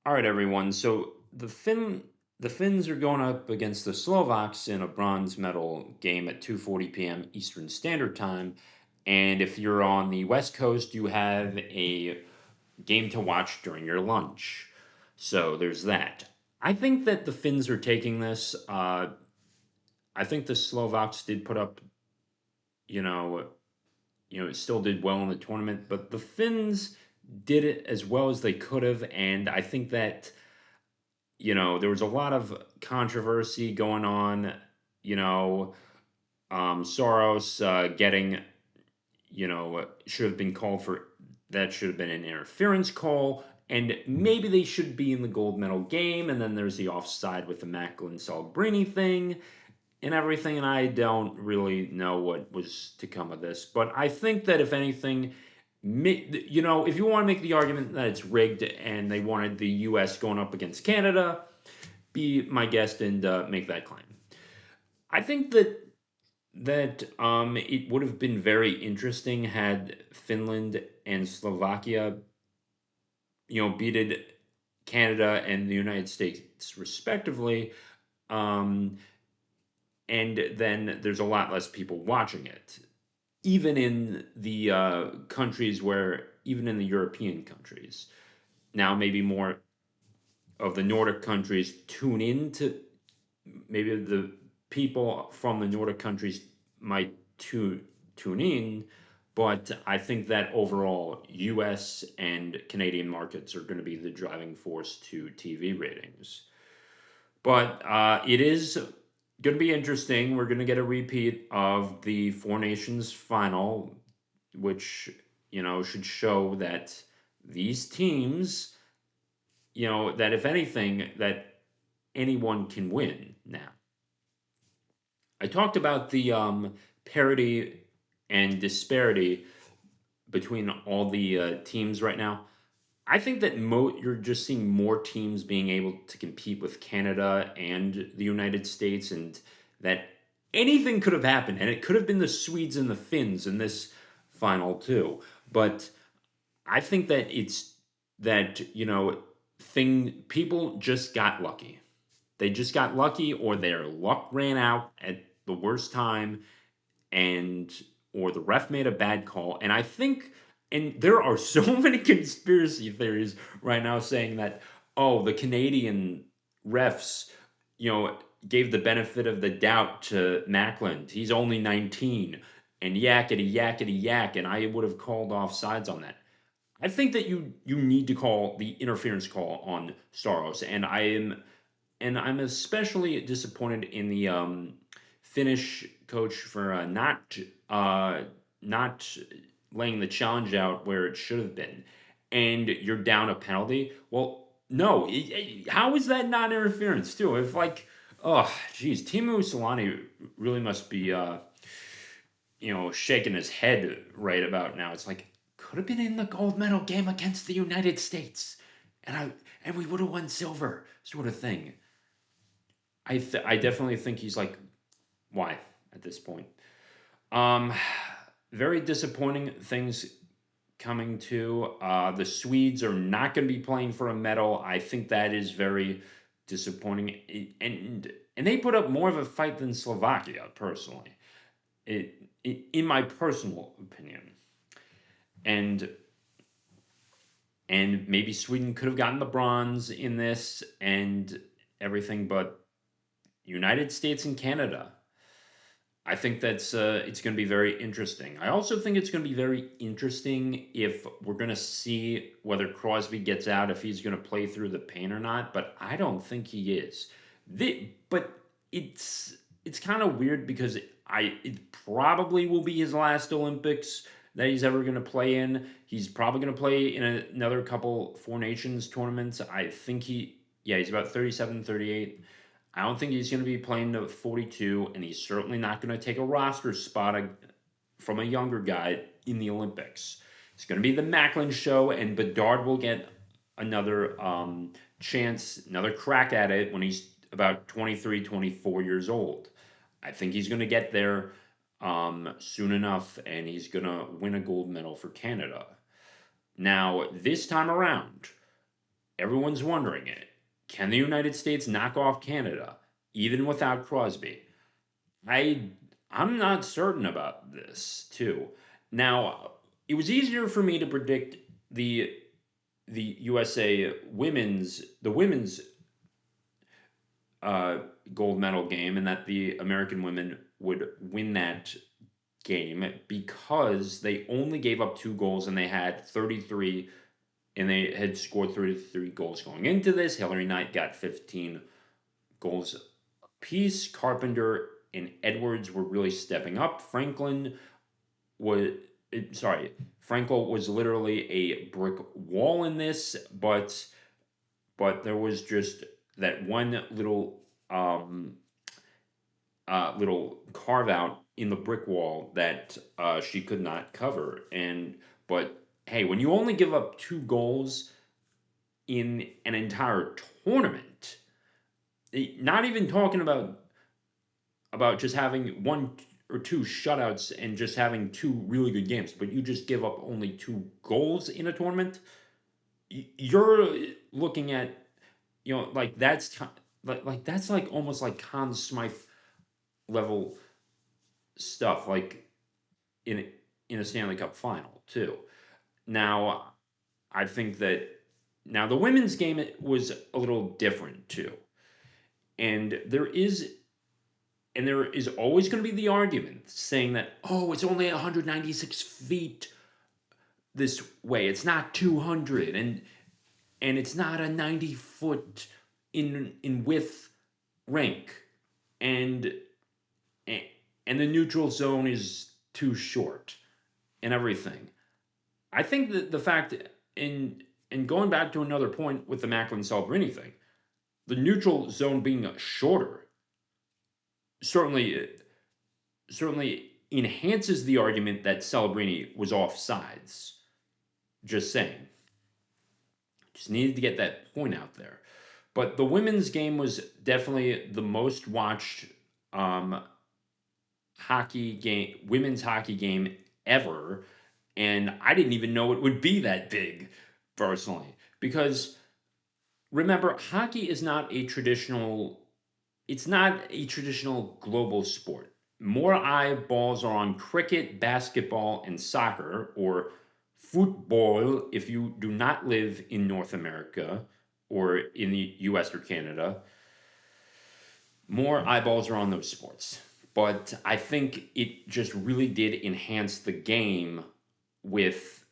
All right, everyone. So the Finns are going up against the Slovaks in a bronze medal game at 2:40 p.m. Eastern Standard Time. And if you're on the West Coast, you have a game to watch during your lunch. So there's that. I think that the Finns are taking this. I think the Slovaks did put up, you know, it still did well in the tournament, but the Finns did it as well as they could have, and I think that there was a lot of controversy going on. You know, Soros getting, should have been called for, that should have been an interference call. And maybe they should be in the gold medal game. And then there's the offside with the Macklin Celebrini thing and everything. And I don't really know what was to come of this. But I think that if anything, if you want to make the argument that it's rigged and they wanted the U.S. going up against Canada, be my guest and make that claim. I think that it would have been very interesting had Finland and Slovakia, beated Canada and the United States respectively. Um, and then there's a lot less people watching it, even in the countries where, even in the European countries. Now, maybe more of the Nordic countries tune in to, maybe the people from the Nordic countries might tune in, but I think that overall, U.S. and Canadian markets are going to be the driving force to TV ratings. But it is going to be interesting. We're going to get a repeat of the Four Nations final, which should show that these teams, that if anything, that anyone can win now. I talked about the parity and disparity between all the teams right now. I think that you're just seeing more teams being able to compete with Canada and the United States, and that anything could have happened, and it could have been the Swedes and the Finns in this final too. But I think that it's that thing people just got lucky. They just got lucky, or their luck ran out at the worst time, and or the ref made a bad call. And I think, and there are so many conspiracy theories right now saying that, oh, the Canadian refs, you know, gave the benefit of the doubt to Macklin. He's only 19, and yakety yakety yak, and I would have called off sides on that. I think that you need to call the interference call on Saros, and I'm especially disappointed in the Finnish coach for not laying the challenge out where it should have been. And you're down a penalty. Well, no, how is that not interference too? If like, oh, geez, Timu Solani really must be shaking his head right about now. It's like, could have been in the gold medal game against the United States, and we would have won silver, sort of thing. I definitely think he's like, why at this point? Um, Very disappointing things coming to. The Swedes are not going to be playing for a medal. I think that is very disappointing, and they put up more of a fight than Slovakia personally. In my personal opinion, and maybe Sweden could have gotten the bronze in this and everything, but United States and Canada, I think that's it's going to be very interesting. I also think it's going to be very interesting if we're going to see whether Crosby gets out, if he's going to play through the pain or not. But I don't think he is. But it's kind of weird because it probably will be his last Olympics that he's ever going to play in. He's probably going to play in another couple Four Nations tournaments. I think he's about 37, 38. I don't think he's going to be playing the 42, and he's certainly not going to take a roster spot from a younger guy in the Olympics. It's going to be the Macklin show, and Bedard will get another chance, another crack at it when he's about 23, 24 years old. I think he's going to get there soon enough, and he's going to win a gold medal for Canada. Now, this time around, Everyone's wondering it. Can the United States knock off Canada even without Crosby? I I'm not certain about this too. Now, it was easier for me to predict the USA women's uh, gold medal game, and that the American women would win that game because they only gave up 2 goals and they had 33 and they had scored 33 goals going into this. Hillary Knight got 15 goals apiece. Carpenter and Edwards were really stepping up. Was sorry, Frankel was literally a brick wall in this, but there was just that one little carve out in the brick wall that she could not cover. And but hey, when you only give up 2 goals in an entire tournament, not even talking about just having one or two shutouts and just having two really good games, but you just give up only 2 goals in a tournament, you're looking at, like that's like almost like Conn Smythe level stuff, like in in a Stanley Cup final too. Now, I think that now the women's game was a little different too, and there is always going to be the argument saying that, oh, it's only 196 feet this way, it's not 200, and it's not a 90-foot in width rink, and and the neutral zone is too short and everything. I think that the fact, in going back to another point with the Macklin Celebrini thing, the neutral zone being shorter certainly certainly enhances the argument that Celebrini was offsides. Just saying. Just needed to get that point out there. But the women's game was definitely the most watched um, women's hockey game ever, and I didn't even know it would be that big, personally, because remember, hockey is not a traditional. It's not a traditional global sport. More eyeballs are on cricket, basketball, and soccer, or football if you do not live in North America or in the US or Canada. More eyeballs are on those sports. But I think it just really did enhance the game with,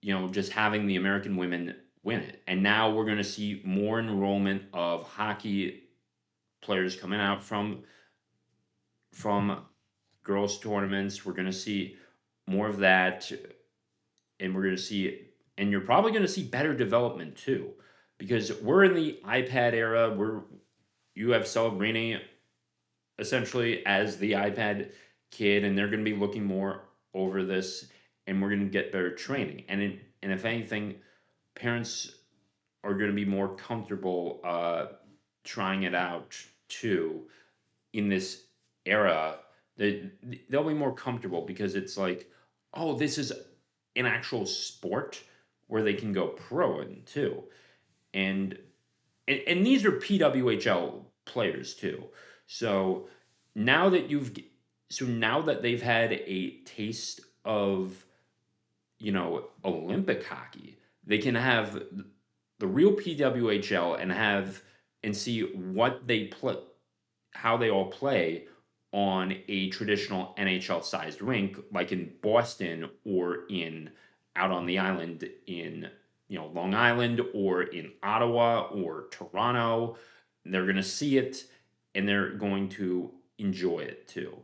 just having the American women win it. And now we're going to see more enrollment of hockey players coming out from girls tournaments. We're going to see more of that, and we're going to see, and you're probably going to see better development too, because we're in the iPad era. You have Celebrini essentially as the iPad kid, and they're going to be looking more over this, and we're going to get better training. And if anything, parents are going to be more comfortable trying it out too in this era. They'll be more comfortable because it's like, oh, this is an actual sport where they can go pro in too. And and these are PWHL players too. So now that you've now that they've had a taste of, Olympic hockey, they can have the real PWHL and see what they play, how they all play on a traditional NHL sized rink, like in Boston or in out on the island in, Long Island, or in Ottawa or Toronto. They're going to see it and they're going to enjoy it too.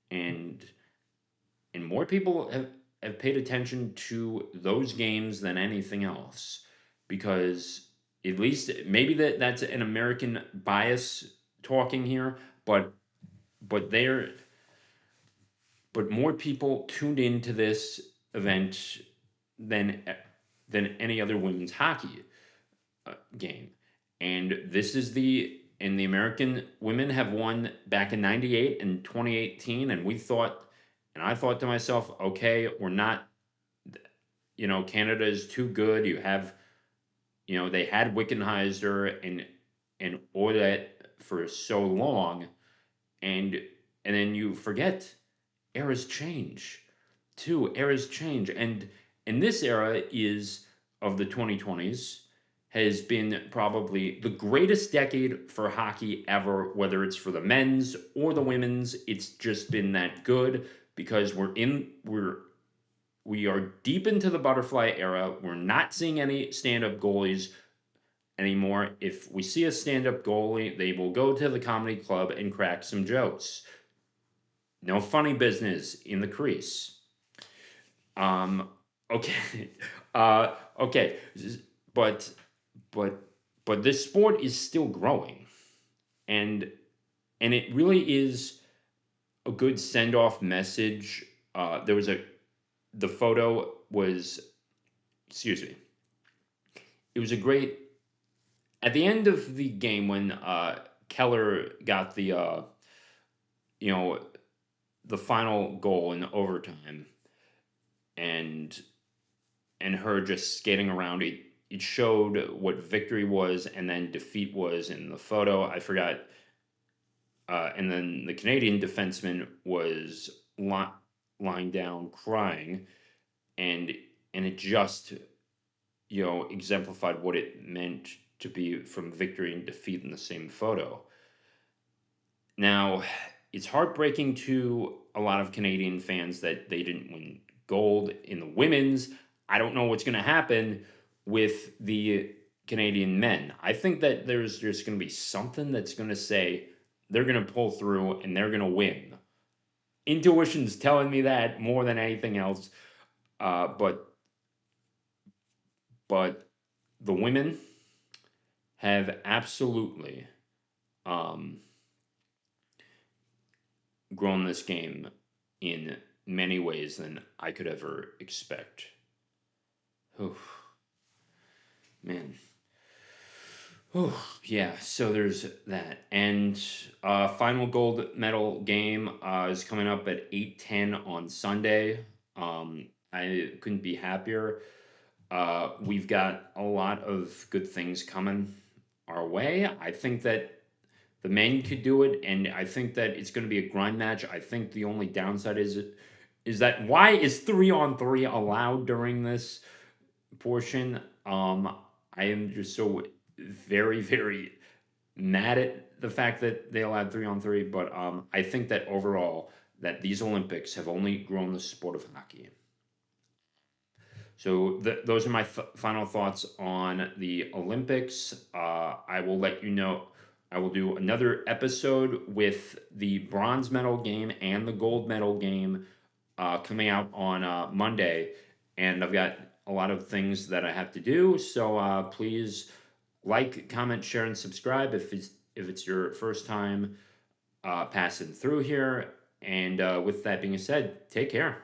And more people have paid attention to those games than anything else, because at least maybe that's an American bias talking here, but they're but more people tuned into this event than any other women's hockey game. And this is the American women have won back in 98 and 2018, and I thought to myself, okay, we're not, Canada is too good. You have They had Wickenheiser and Olet for so long, and and then you forget eras change. Too, eras change, and this era is of the 2020s has been probably the greatest decade for hockey ever, whether it's for the men's or the women's. It's just been that good because we are deep into the butterfly era. We're not seeing any stand-up goalies anymore. If we see a stand-up goalie, they will go to the comedy club and crack some jokes. No funny business in the crease. Um, okay, okay, but but but this sport is still growing, and and it really is a good send-off message. There was a the photo was, excuse me, it was a great at the end of the game when Keller got you know the final goal in overtime, and her just skating around it. It showed what victory was and then defeat was in the photo. I forgot. And then the Canadian defenseman was lying down crying, and it just exemplified what it meant to be from victory and defeat in the same photo. Now, it's heartbreaking to a lot of Canadian fans that they didn't win gold in the women's. I don't know what's going to happen with the Canadian men. I think that there's just going to be something that's going to say they're going to pull through and they're going to win. Intuition's telling me that more than anything else. But the women have absolutely um, grown this game in many ways than I could ever expect. Oh, man. Oh, yeah. So there's that. And final gold medal game is coming up at 8:10 on Sunday. I couldn't be happier. We've got a lot of good things coming our way. I think that the men could do it, and I think that it's going to be a grind match. I think the only downside is that why is 3-on-3 allowed during this portion? I am just so very, very mad at the fact that they allowed 3-on-3, but I think that overall that these Olympics have only grown the sport of hockey. So those are my final thoughts on the Olympics. I will let you know. I will do another episode with the bronze medal game and the gold medal game coming out on Monday. And I've got a lot of things that I have to do. So please like, comment, share, and subscribe if it's your first time passing through here. And with that being said, take care.